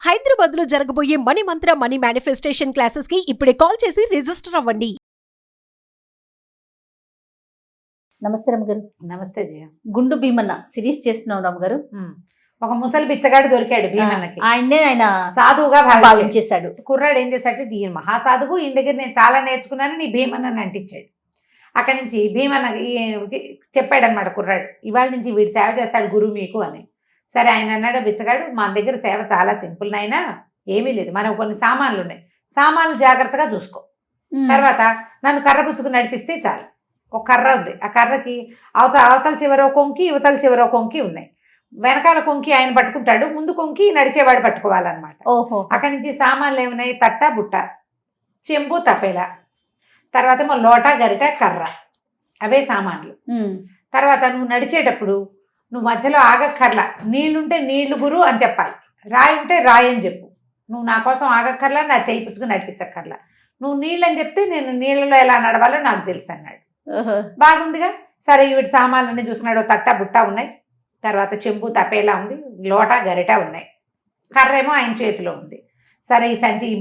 హైదరాబాద్ లో జరగబోయే మనీ మంత్ర money manifestation classes కి ఇప్పుడే కాల్ చేసి రిజిస్టర్ అవ్వండి. నమస్తే రమ్మగారు. నమస్తే జయ. గుండు భీమన్న సిరీస్ చేస్తున్నాం రమ్మగారు. ఒక ముసలి బిచ్చగాడు దొరికాడు భీమన్నకి. ఆయన సాధువుగా భావించేశాడు. కుర్రాడు ఏం చేశాడు, ఈ మహాసాధువు ఈయన దగ్గర నేను చాలా నేర్చుకున్నాను, నీ భీమన్నని అంటించాడు. అక్కడి నుంచి భీమన్న చెప్పాడనమాట కుర్రాడు, ఇవాళ నుంచి వీడు సేవ చేస్తాడు గురువు మీకు అని. సరే ఆయన అన్నాడు బిచ్చగాడు, మన దగ్గర సేవ చాలా సింపుల్ నాయనా, ఏమీ లేదు, మనకు కొన్ని సామాన్లు ఉన్నాయి, సామాన్లు జాగ్రత్తగా చూసుకో, తర్వాత నన్ను కర్ర పుచ్చుకుని నడిపిస్తే చాలు. ఒక కర్ర ఉంది, ఆ కర్రకి అవతల చివరో కొంకి యువతల చివరో కొంకి ఉన్నాయి. వెనకాల కొంకి ఆయన పట్టుకుంటాడు, ముందు కొంకి నడిచేవాడు పట్టుకోవాలన్నమాట. ఓహో. అక్కడి నుంచి సామాన్లు ఏమున్నాయి, తట్ట బుట్ట, చెంబు తపేల, తర్వాత ఏమో లోట గరిట కర్ర, అవే సామాన్లు. తర్వాత నువ్వు నడిచేటప్పుడు నువ్వు మధ్యలో ఆగక్కర్లా, నీళ్లుంటే నీళ్లు గురు అని చెప్పాలి, రాయి ఉంటే రాయి అని చెప్పు. నువ్వు నా కోసం ఆగక్కర్లా, నా చేయి పుచ్చుకుని నడిపించక్కర్లా, నువ్వు నీళ్ళని చెప్తే నేను నీళ్ళలో ఎలా నడవాలో నాకు తెలుసు అన్నాడు. బాగుందిగా. సరే వీటి సామాన్లన్నీ చూసుకున్నాడు, తట్ట బుట్ట ఉన్నాయి, తర్వాత చెంబు తపేలా ఉంది, లోట గరిట ఉన్నాయి, కర్ర ఏమో ఆయన చేతిలో ఉంది. సరే ఈ సంచి ఈ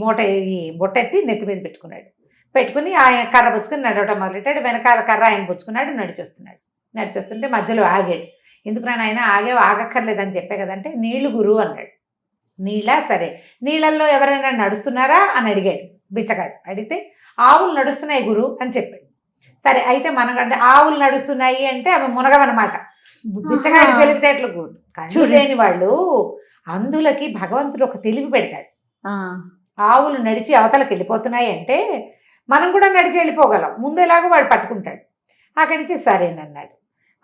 బుట్ట ఎత్తి నెత్తి మీద పెట్టుకుని ఆయన కర్ర పుచ్చుకుని నడవటం మొదలెట్టాడు. వెనకాల కర్ర ఆయన పుచ్చుకున్నాడు, నడిచొస్తుంటే మధ్యలో ఆగాడు. ఎందుకురా ఆయన ఆగక్కర్లేదని చెప్పే కదంటే, నీళ్లు గురు అన్నాడు. నీళ్ళ? సరే నీళ్ళల్లో ఎవరైనా నడుస్తున్నారా అని అడిగాడు బిచ్చగాడు. అడిగితే ఆవులు నడుస్తున్నాయి గురు అని చెప్పాడు. సరే అయితే మనకంటే ఆవులు నడుస్తున్నాయి అంటే అవి మునగవన్నమాట. బిచ్చగాడి తెలివితేటలు కళ్ళు లేని వాళ్ళు అందులకి భగవంతుడు ఒక తెలివి పెడతాడు. ఆవులు నడిచి అవతలకి వెళ్ళిపోతున్నాయి అంటే మనం కూడా నడిచి వెళ్ళిపోగలం, ముందు ఎలాగో వాడు పట్టుకుంటాడు. అక్కడి నుంచి సరేనన్నాడు.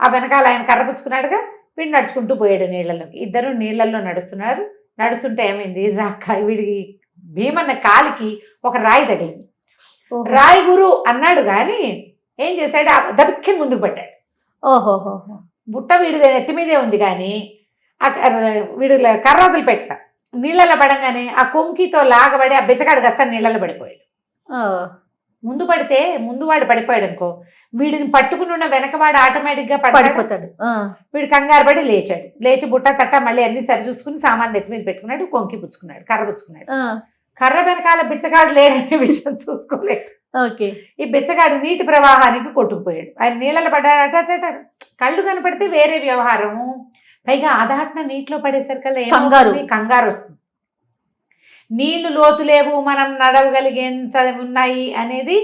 ఆ వెనకాల ఆయన కర్ర పుచ్చుకున్నాడుగా, వీడు నడుచుకుంటూ పోయాడు నీళ్ళలోకి. ఇద్దరు నీళ్ళల్లో నడుస్తుంటే ఏమైంది, వీడికి భీమన్న కాలికి ఒక రాయి తగిలింది. రాయి గురు అన్నాడు కానీ ఏం చేశాడు, దబిక్కిని ముందుకు పడ్డాడు. ఓహోహో. బుట్ట వీడి ఎత్తి మీదే ఉంది కానీ వీడు కర్ర వదిలిపెట్ట, నీళ్ళలో పడంగానే ఆ కొంకితో లాగబడి ఆ బిచ్చగాడు గస్తా నీళ్ళలో పడిపోయాడు. ముందు వాడు పడిపోయాడు అనుకో, వీడిని పట్టుకుని ఉన్న వెనకవాడు ఆటోమేటిక్గా పడిపోతాడు. వీడు కంగారు పడి లేచి బుట్ట తట్ట మళ్ళీ అన్ని సరి చూసుకుని సామాన్ ఎత్తి మీద పెట్టుకున్నాడు, కొంకి పుచ్చుకున్నాడు, కర్ర పుచ్చుకున్నాడు. కర్ర వెనకాల బిచ్చగాడు లేడనే విషయం చూసుకోలేదు. ఈ బిచ్చగాడు నీటి ప్రవాహానికి కొట్టుకుపోయాడు. ఆయన నీళ్ళలో పడ్డాడట, కళ్ళు కనపడితే వేరే వ్యవహారము, పైగా ఆదాటన నీటిలో పడేసరికల్లా ఏమవుతుంది, కంగారు వస్తుంది. నీళ్లు లోతు లేవు, మనం నడవగలిగేంత ఉన్నాయి అనేది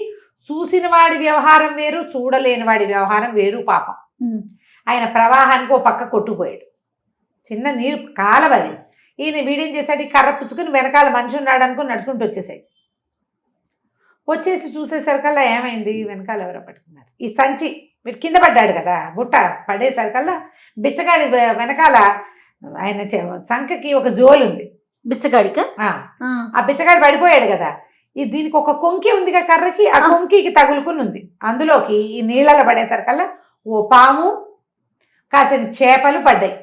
చూసిన వాడి వ్యవహారం వేరు, చూడలేని వాడి వ్యవహారం వేరు. పాపం ఆయన ప్రవాహానికి ఓ పక్క కొట్టుకుపోయాడు, చిన్న నీరు కాలవది. ఈయన వీడేం చేశాడు, ఈ కర్ర పుచ్చుకుని వెనకాల మనిషి ఉన్నాడు అనుకుని నడుచుకుంటూ వచ్చేసి చూసేసరికల్లా ఏమైంది, వెనకాల ఎవరో పట్టుకున్నారు ఈ సంచి. వీడు కింద పడ్డాడు కదా, బుట్ట పడేసరికల్లా బిచ్చగాడి వెనకాల ఆయన సంఖకి ఒక జోలు ఉంది బిచ్చగాడికి. ఆ బిచ్చగాడు పడిపోయాడు కదా, దీనికి ఒక కొంకి ఉందిగా కర్రకి, ఆ కొంకికి తగులుకుని ఉంది. అందులోకి ఈ నీళ్ళలో పడేసరికల్లా ఓ పాము కాసిన చేపలు పడ్డాయి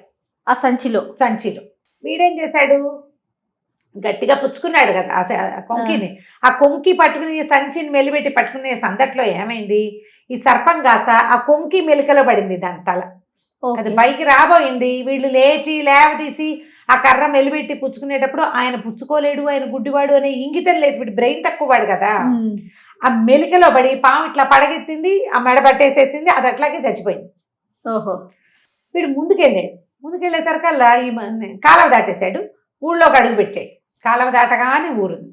ఆ సంచిలో. వీడేం చేశాడు, గట్టిగా పుచ్చుకున్నాడు కదా ఆ కొంకిని. ఆ కొంకి పట్టుకుని సంచిని మెలిపెట్టి పట్టుకునే సందట్లో ఏమైంది, ఈ సర్పం కాస్త ఆ కొంకి మెలికలో పడింది దాని తల. అది పైకి రాబోయింది. వీళ్ళు లేవదీసి ఆ కర్ర మెలిపెట్టి పుచ్చుకునేటప్పుడు ఆయన పుచ్చుకోలేడు, ఆయన గుడ్డివాడు అనే ఇంగితం లేదు, వీడు బ్రెయిన్ తక్కువవాడు కదా. ఆ మెలికలో పడి పాము ఇట్లా పడగెత్తింది, ఆ మెడ పట్టేసేసింది, అది అట్లాగే చచ్చిపోయింది. ఓహో. వీడు ముందుకెళ్ళేసరికల్లా ఈ కాలువ దాటేశాడు, ఊళ్ళోకి అడుగు పెట్టాడు. కాలువ దాటగానే ఊరుంది,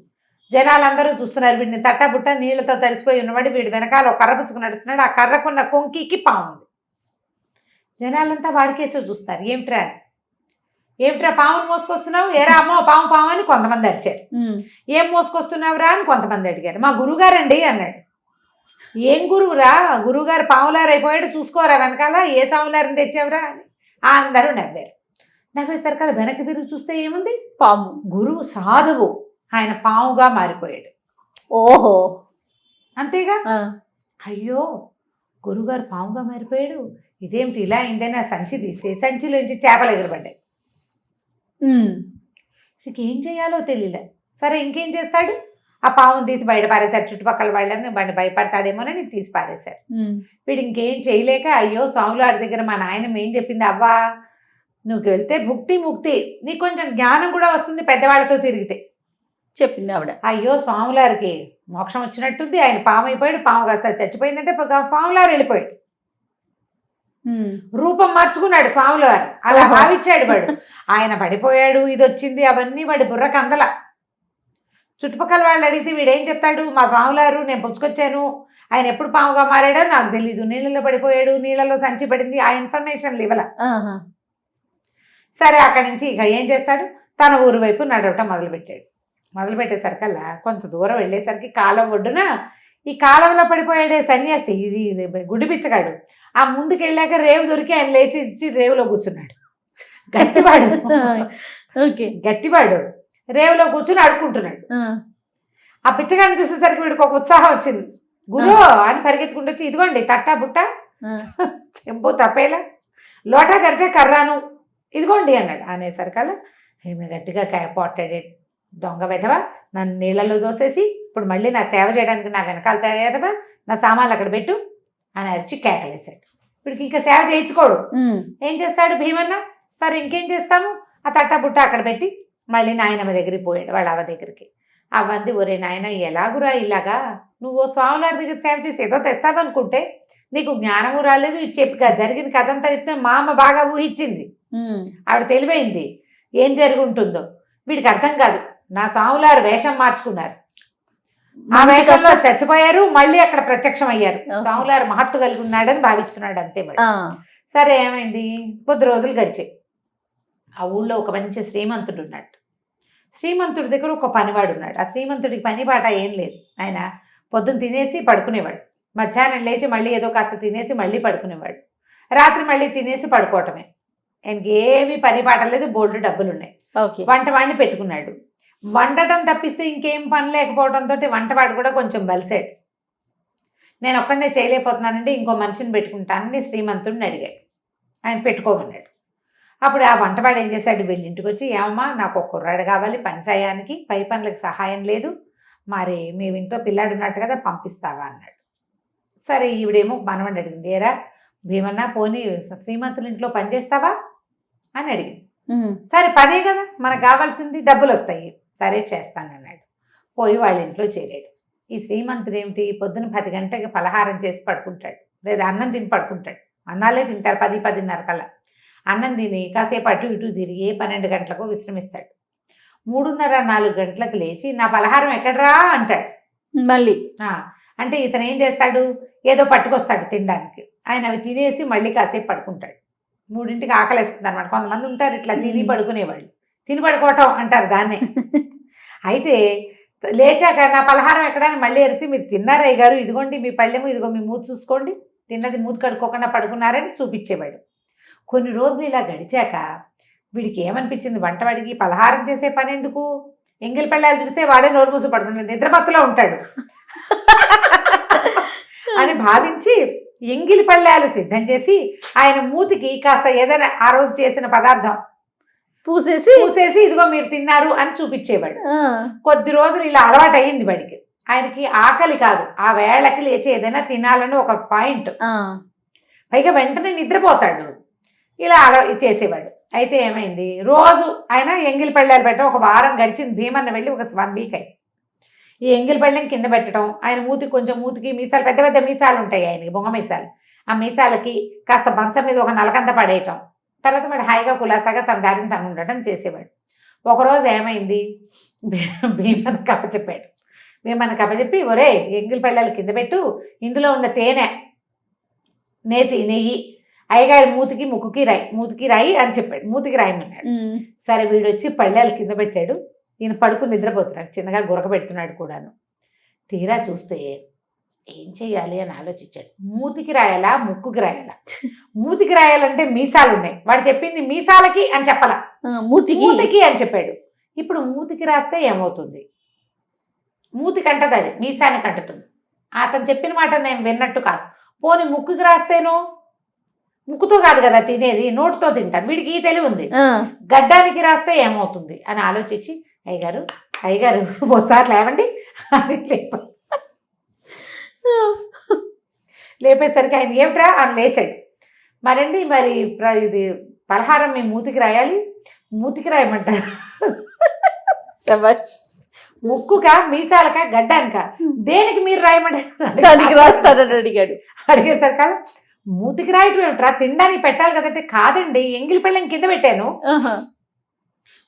జనాలందరూ చూస్తున్నారు వీడిని. తట్టబుట్ట నీళ్లతో తడిసిపోయి ఉన్నవాడు వీడు వెనకాల ఒక కర్ర పుచ్చుకుని నడుస్తున్నాడు. ఆ కర్రకున్న కొంకికి పాము ఉంది. జనాలంతా వాడికేసో చూస్తారు, ఏమిట్రా పామును మోసుకొస్తున్నావు, ఏరా అమ్మో పాము అని కొంతమంది అరిచారు. ఏం మోసుకొస్తున్నావురా అని కొంతమంది అడిగారు. మా గురువుగారండి అన్నాడు. ఏం గురువురా, గురువుగారు పాములారైపోయాడు, చూసుకోరా వెనకాల, ఏ సాములారిని తెచ్చావురా అని అందరూ నవ్వేసరికల్లా వెనక్కి తిరిగి చూస్తే ఏముంది, పాము. గురువు సాధువు, ఆయన పాముగా మారిపోయాడు. ఓహో, అంతేగా. అయ్యో గురువుగారు పాముగా మారిపోయాడు, ఇదేమిటి ఇలా అయిందని ఆ సంచి తీస్తే సంచిలోంచి చేపలు ఎగరబడ్డాయి. ఏం చేయాలో తెలియలే. సరే ఇంకేం చేస్తాడు, ఆ పాముని తీసి బయట పారేశారు. చుట్టుపక్కల వాళ్ళని బండి భయపడతాడేమోనని తీసి పారేశారు. వీడు ఇంకేం చేయలేక, అయ్యో స్వాములారి దగ్గర మా నాయనమ్మ ఏం చెప్పింది, అవ్వా నువ్వు వెళ్తే భుక్తి ముక్తి, నీకు కొంచెం జ్ఞానం కూడా వస్తుంది పెద్దవాళ్ళతో తిరిగితే. చెప్పింది ఆవిడ. అయ్యో స్వాములారికి మోక్షం వచ్చినట్టుంది, ఆయన పాము అయిపోయాడు, పాము కాస్త చచ్చిపోయిందంటే స్వాములారు వెళ్ళిపోయాడు, రూపం మార్చుకున్నాడు స్వాముల వారు, అలా భావించాడు వాడు. ఆయన పడిపోయాడు, ఇది వచ్చింది, అవన్నీ వాడి బుర్రకు అందల. చుట్టుపక్కల వాళ్ళు అడిగితే వీడేం చెప్తాడు, మా స్వాములారు నేను పుచ్చుకొచ్చాను, ఆయన ఎప్పుడు పాముగా మారాడో నాకు తెలీదు, నీళ్ళలో పడిపోయాడు, నీళ్ళలో సంచి పడింది, ఆ ఇన్ఫర్మేషన్లు ఇవ్వాల. సరే అక్కడి నుంచి ఇక ఏం చేస్తాడు, తన ఊరు వైపు నడవటం మొదలుపెట్టేసరికల్లా కొంత దూరం వెళ్ళేసరికి కాలం ఒడ్డున ఈ కాలంలో పడిపోయాడే సన్యాసి, ఇది గుడిపిచ్చగాడు, ఆ ముందుకు వెళ్ళాక రేవు దొరికి ఆయన లేచి ఇచ్చి రేవులో కూర్చున్నాడు. గట్టివాడు గట్టివాడు రేవులో కూర్చుని అడుక్కుంటున్నాడు. ఆ పిచ్చగాడిని చూసేసరికి వీడికి ఒక ఉత్సాహం వచ్చింది. గురు అని పరిగెత్తుకుంటూ వచ్చి, ఇదిగోండి తట్టా బుట్ట, చెంబు తప్పేలా, లోటా గరిటె కర్రాను, ఇదిగోండి అన్నాడు. అనేసరికల్లా ఈమె గట్టిగా పొట్టాడే, దొంగ వెధవా, నన్ను నీళ్ళలో దోసేసి ఇప్పుడు మళ్ళీ నా సేవ చేయడానికి నా వెనకాల తయారవా, నా సామాన్లు అక్కడ పెట్టు అని అరిచి కేకలేశాడు. వీడికి ఇంకా సేవ చేయించుకోడు. ఏం చేస్తాడు భీమన్న, సరే ఇంకేం చేస్తాము, ఆ తట్టా బుట్ట అక్కడ పెట్టి మళ్ళీ నాయనమ్మ దగ్గరికి పోయాడు, వాళ్ళ అవ్వ దగ్గరికి. అవ్వంది, ఒరే నాయన ఎలాగురా ఇలాగా, నువ్వు స్వాములారి దగ్గర సేవ చేసి ఏదో తెస్తావనుకుంటే నీకు జ్ఞానము రాలేదు, ఇది చెప్పి జరిగిన కథ అంతా చెప్తే మా అమ్మ బాగా ఊహించింది, ఆవిడ తెలివైంది, ఏం జరిగి ఉంటుందో వీడికి అర్థం కాదు. నా స్వాములారు వేషం మార్చుకున్నారు, ఆ వేషంలో చచ్చిపోయారు, మళ్ళీ అక్కడ ప్రత్యక్షం అయ్యారు, స్వాములారు మహత్తు కలిగి ఉన్నాడని భావిస్తున్నాడు అంతే. మరి సరే ఏమైంది, కొద్ది రోజులు గడిచాయి. ఆ ఊళ్ళో ఒక మంచి శ్రీమంతుడు ఉన్నాడు. శ్రీమంతుడి దగ్గర ఒక పనివాడు ఉన్నాడు. ఆ శ్రీమంతుడికి పని పాట ఏం లేదు. ఆయన పొద్దున్న తినేసి పడుకునేవాడు, మధ్యాహ్నం లేచి మళ్ళీ ఏదో కాస్త తినేసి మళ్ళీ పడుకునేవాడు, రాత్రి మళ్ళీ తినేసి పడుకోవటమే. ఆయనకి ఏమీ పని పాట లేదు, బోల్డ్ డబ్బులు ఉన్నాయి. వంటవాడిని పెట్టుకున్నాడు. వండటం తప్పిస్తే ఇంకేం పని లేకపోవడంతో వంటవాడు కూడా కొంచెం బలిసాడు. నేను ఒక్కడనే చేయలేకపోతున్నానండి, ఇంకో మనిషిని పెట్టుకుంటానని శ్రీమంతుడిని అడిగాడు. ఆయన పెట్టుకోమన్నాడు. అప్పుడు ఆ వంటవాడు ఏం చేశాడు, వీళ్ళ ఇంటికి వచ్చి, ఏమమ్మా నాకు ఒక కుర్రాడు కావాలి పని సాయానికి, పై పనులకు సహాయం లేదు, మరి మీ ఇంట్లో పిల్లాడు ఉన్నట్టు కదా పంపిస్తావా అన్నాడు. సరే ఈవిడేమో మనవని అడిగింది, ఏరా భీమన్న పోనీ శ్రీమంతుల ఇంట్లో పని చేస్తావా అని అడిగింది. సరే పనే కదా మనకు కావాల్సింది, డబ్బులు వస్తాయి, సరే చేస్తానన్నాడు. పోయి వాళ్ళ ఇంట్లో చేరాడు. ఈ శ్రీమంతుడు ఏమిటి, పొద్దున 10 గంటలకి పలహారం చేసి పడుకుంటాడు, లేదా అన్నం తిని పడుకుంటాడు. అన్నాలే తింటారు 10-10:30 కల్లా. అన్నం తిని కాసేపు అటు ఇటు తిరిగి 12 గంటలకు విశ్రమిస్తాడు. 3:30-4 గంటలకు లేచి నా పలహారం ఎక్కడరా అంటాడు మళ్ళీ. అంటే ఇతను ఏం చేస్తాడు, ఏదో పట్టుకొస్తాడు తినడానికి, ఆయన అవి తినేసి మళ్ళీ కాసేపు పడుకుంటాడు. 3ంటికి ఆకలేస్తుంది అనమాట. కొంతమంది ఉంటారు ఇట్లా తిని పడుకునేవాళ్ళు, తిని పడుకోవటం అంటారు దాన్నే. అయితే లేచాక నా పలహారం ఎక్కడని మళ్ళీ ఎరిసి, మీరు తిన్నారయ్య గారు, ఇదిగోండి మీ పళ్ళెము, ఇదిగో మీ మూతి చూసుకోండి, తిన్నది మూతి కడుక్కోకుండా పడుకున్నారని చూపించేవాడు. కొన్ని రోజులు ఇలా గడిచాక వీడికి ఏమనిపించింది, వంటవాడికి పలహారం చేసే పని ఎందుకు, ఎంగిలి పళ్ళాలు చూస్తే వాడే నోరు మూసి పడుకుంటాడు, నిద్రపత్తులో ఉంటాడు అని భావించి ఎంగిలి పళ్ళాలు సిద్ధం చేసి ఆయన మూతికి కాస్త ఏదైనా ఆ రోజు చేసిన పదార్థం పూసేసి ఇదిగో మీరు తిన్నారు అని చూపించేవాడు. కొద్ది రోజులు ఇలా అలవాటు అయ్యింది వాడికి. ఆయనకి ఆకలి కాదు, ఆ వేళకి లేచి ఏదైనా తినాలని ఒక పాయింట్, పైగా వెంటనే నిద్రపోతాడు. ఇలా చేసేవాడు. అయితే ఏమైంది, రోజు ఆయన ఎంగిలి పళ్ళాలు పెట్టడం ఒక వారం గడిచింది. భీమన్న వెళ్ళి ఒక 1 వీక్ అయ్యి ఈ ఎంగిలి పళ్ళెం కింద పెట్టడం, ఆయన మూతికి మీసాలు, పెద్ద పెద్ద మీసాలు ఉంటాయి ఆయనకి, బొంగ మీసాలు, ఆ మీసాలకి కాస్త మంచం మీద ఒక నలకంత పడేయటం. తర్వాత వాడు హాయిగా కులాసాగా తన దారిని తను ఉండటం చేసేవాడు. ఒకరోజు ఏమైంది, భీమన్నకి అప్పచెప్పాడు. భీమన్నకి అప్పచెప్పి, ఒరే ఎంగిలి పళ్ళాలు కింద పెట్టు, ఇందులో ఉన్న తేనె, నెయ్యి అయ్యగారి మూతికి రాయి అని చెప్పాడు. మూతికి రాయమన్నాడు. సరే వీడు వచ్చి పళ్ళాలు కింద పెట్టాడు. ఈయన పడుకుని నిద్రపోతున్నాడు, చిన్నగా గురక పెడుతున్నాడు కూడాను. తీరా చూస్తే ఏం చెయ్యాలి అని ఆలోచించాడు. మూతికి రాయాలా ముక్కుకి రాయాలా? మూతికి రాయాలంటే మీసాలు ఉన్నాయి, వాడు చెప్పింది మీసాలకి అని చెప్పాల, మూతికి అని చెప్పాడు. ఇప్పుడు మూతికి రాస్తే ఏమవుతుంది, మూతికి అంటది, అది మీసానికి అంటుతుంది. అతను చెప్పిన మాట నేను విన్నట్టు కాదు. పోనీ ముక్కుకి రాస్తేనో, ముక్కుతో కాదు కదా తినేది, నోటితో తింటాను, వీడికి ఈ తెలివి ఉంది. గడ్డానికి రాస్తే ఏమవుతుంది అని ఆలోచించి, అయ్యగారు ఒకసారి లేవండి అని లేపేసరికి ఆయన ఏమిట్రా అని లేచాడు. మరి ఇది పలహారం మీ మూతికి రాయాలి, మూతికి రాయమంటారు. శభాష్. ముక్కుక, మీసాలక, గడ్డానిక, దేనికి మీరు రాయమంటారు? దానికి రాస్తానని అడిగాడు. అడిగేసరి కాదు, మూతికి రాయటం ఏమిట్రా, తినడానికి పెట్టాలి కదంటే, కాదండి ఎంగిలి పెళ్ళం కింద పెట్టాను,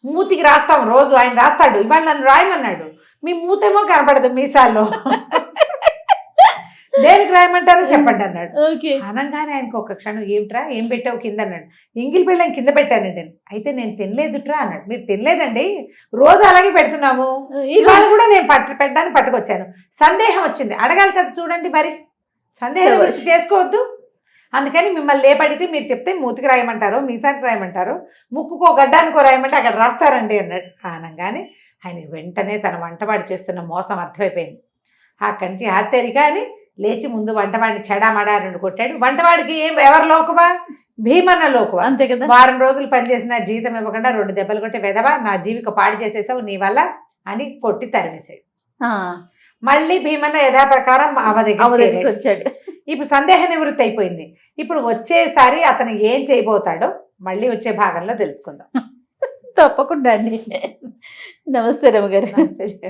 మూతికి రాస్తాం రోజు, ఆయన రాస్తాడు, ఇవాళ నన్ను రాయమన్నాడు, మీ మూతేమో కనపడదు మీసాల్లో, దేనికి రాయమంటారో చెప్పండి అన్నాడు. అనగానే ఆయనకు ఒక క్షణం, ఏమిట్రా ఏం పెట్టావు కింద అన్నాడు. ఎంగిలి పెళ్ళం కింద పెట్టానండి. అయితే నేను తినలేదుట్రా అన్నాడు. మీరు తినలేదండి, రోజు అలాగే పెడుతున్నాము, ఇవాళ కూడా నేను పెట్టడానికి పట్టుకొచ్చాను, సందేహం వచ్చింది అడగాలి కదా, చూడండి మరి సందేహం గురించి చేసుకోవద్దు, అందుకని మిమ్మల్ని లేపడితే మీరు చెప్తే మూతికి రాయమంటారు, మీసానికి రాయమంటారు, ముక్కుకో గడ్డానికో రాయమంటే అక్కడ రాస్తారండి అన్నాడు. అనగానే ఆయనకి వెంటనే తన వంటవాడి చేస్తున్న మోసం అర్థమైపోయింది. అక్కడి నుంచి హత్తెరిగా అని లేచి ముందు వంటవాడిని చెడామడా రెండు కొట్టాడు. వంటవాడికి ఎవరు లోకువా? భీమన్న లోకువా, అంతే కదా. వారం రోజులు పనిచేసిన జీతం ఇవ్వకుండా 2 దెబ్బలు కొట్టి, వెదవా నా జీవిక పాడు చేసేసావు నీ వల్ల అని కొట్టి తరిమేశాడు. మళ్ళీ భీమన్న యథాప్రకారం అవధికి వచ్చాడు. ఇప్పుడు సందేహ నివృత్తి అయిపోయింది. ఇప్పుడు వచ్చేసారి అతను ఏం చేయబోతాడో మళ్ళీ వచ్చే భాగంలో తెలుసుకుందాం. తప్పకుండా అండి. నమస్తే రమగారు. నమస్తే.